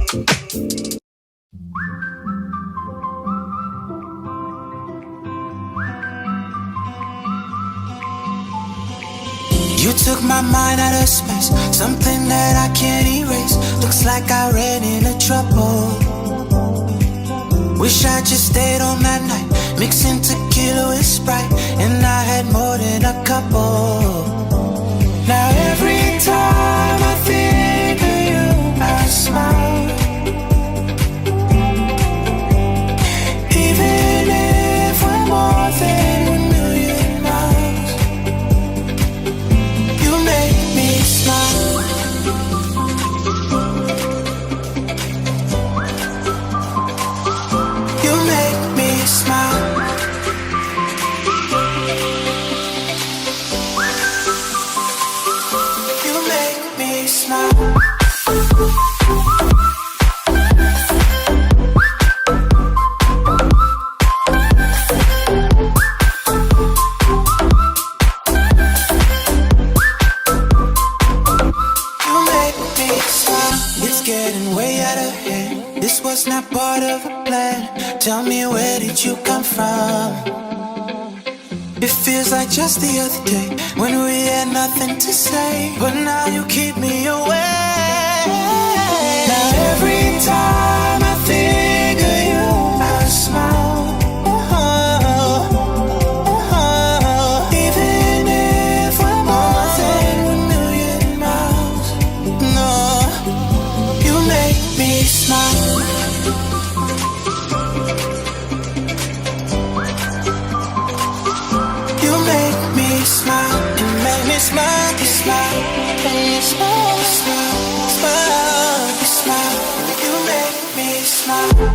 You took my mind out of space, something that I can't erase. Looks like I ran into trouble. Wish I just stayed on that night, mixing tequila with Sprite, and I had more than a couple. Now every time I think of you, I smile. Even if we're more than a million miles, you make me smile. You make me smile. You make me smile. Not part of a plan. Tell me, where did you come from? It feels like just the other day when we had nothing to say, but now you keep me away. Now every time I think of you, I smile. Even if we're more than a million miles, no, you make me smile. Smile, you make me smile, you smile, and you smile, smile, smile, you smile, you make me smile.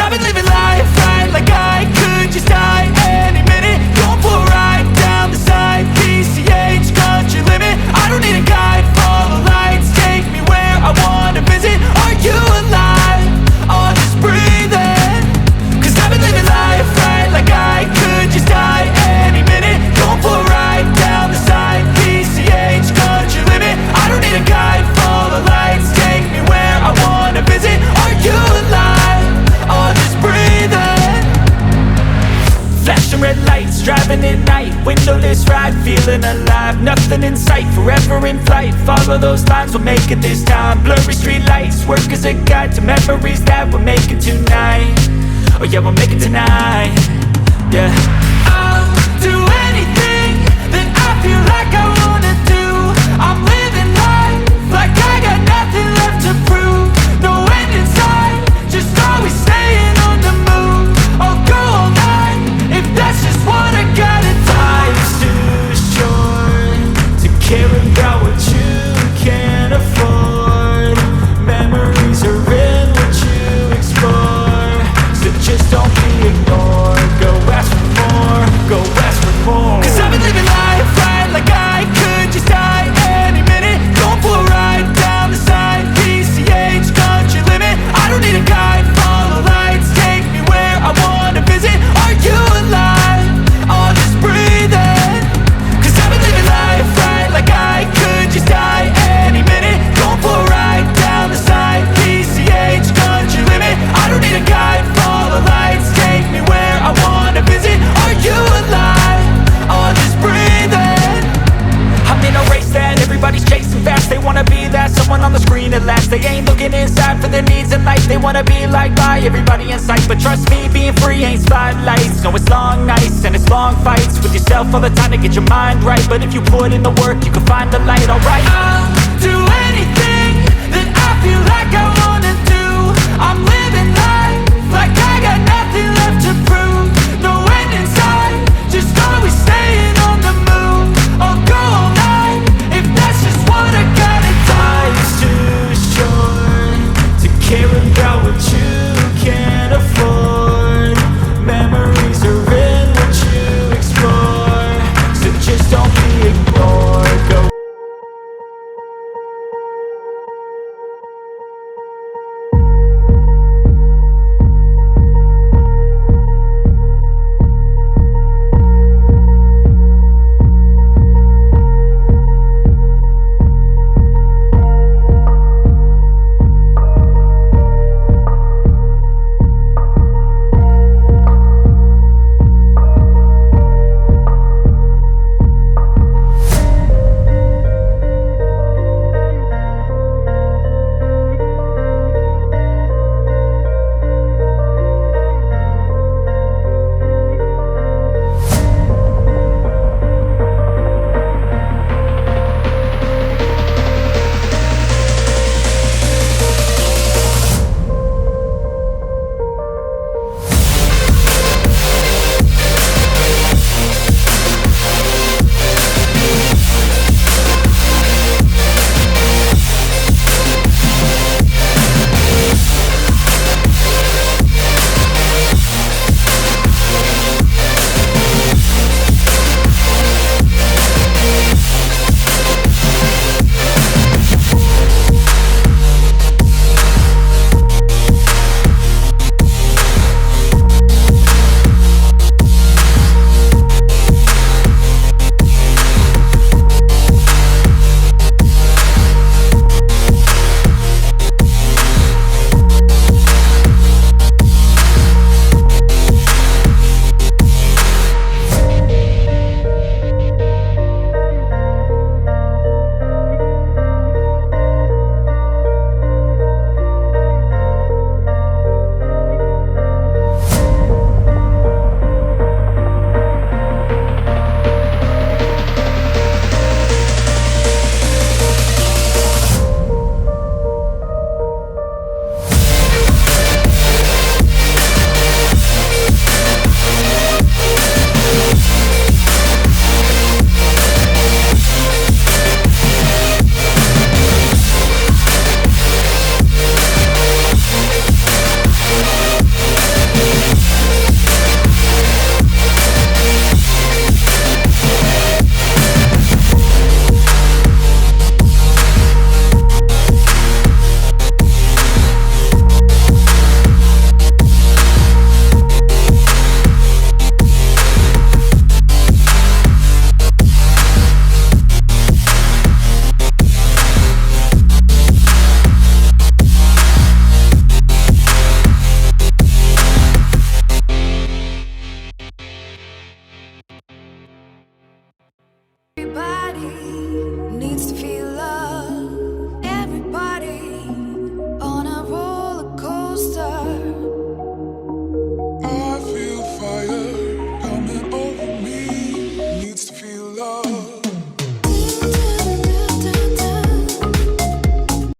I've been living life right like I could just die any minute. Going for a ride down the side, PCH country limit. I don't need a guide, follow lights, take me where I wanna visit. Are you alive? Or just breathing? Cause I've been living life right like I could just die any minute. Going for a ride down the side, PCH country limit. I don't need a guide, follow lights, take me where I wanna visit. Are you alive? Or just breathing? Flashing red lights, driving at night, windowless ride, feeling alive. Nothing in sight, forever in flight. Follow those lines, we'll make it this time. Blurry street lights, work as a guide to memories that we're making tonight. Oh yeah, we'll make it tonight. Yeah, I'll do anything that I feel like I wanna do. I'm living life like I got nothing left to prove. No end in sight, just always staying on the move. I'll go all night if that's just what I gotta do. Life's too short to care about what you can't afford. Memories are in what you explore, so just don't be ignored. Go ask for more, go ask for more. Cause I've been living life right like I could just die any minute. Going for a ride down the side, PCH country limit. I don't need a guide, follow lights, take me where I wanna visit. Are you alive? Or just breathing? Cause I've been living life right like I could just die any minute. Going for a ride down the side, PCH country limit. I don't need a guide, follow lights, take me where I wanna visit. Are you alive? Or just breathing? I'm in a race that everybody's chasing fast. They wanna be that someone on the screen at last. They ain't looking inside for their needs in life. They wanna be liked by everybody in sight, but trust me, being free ain't spotlights. nights. No, it's long nights and it's long fights with yourself all the time to get your mind right. But if you put in the work, you can find the light, alright. I'll do anything that I feel like I wanna do. I'm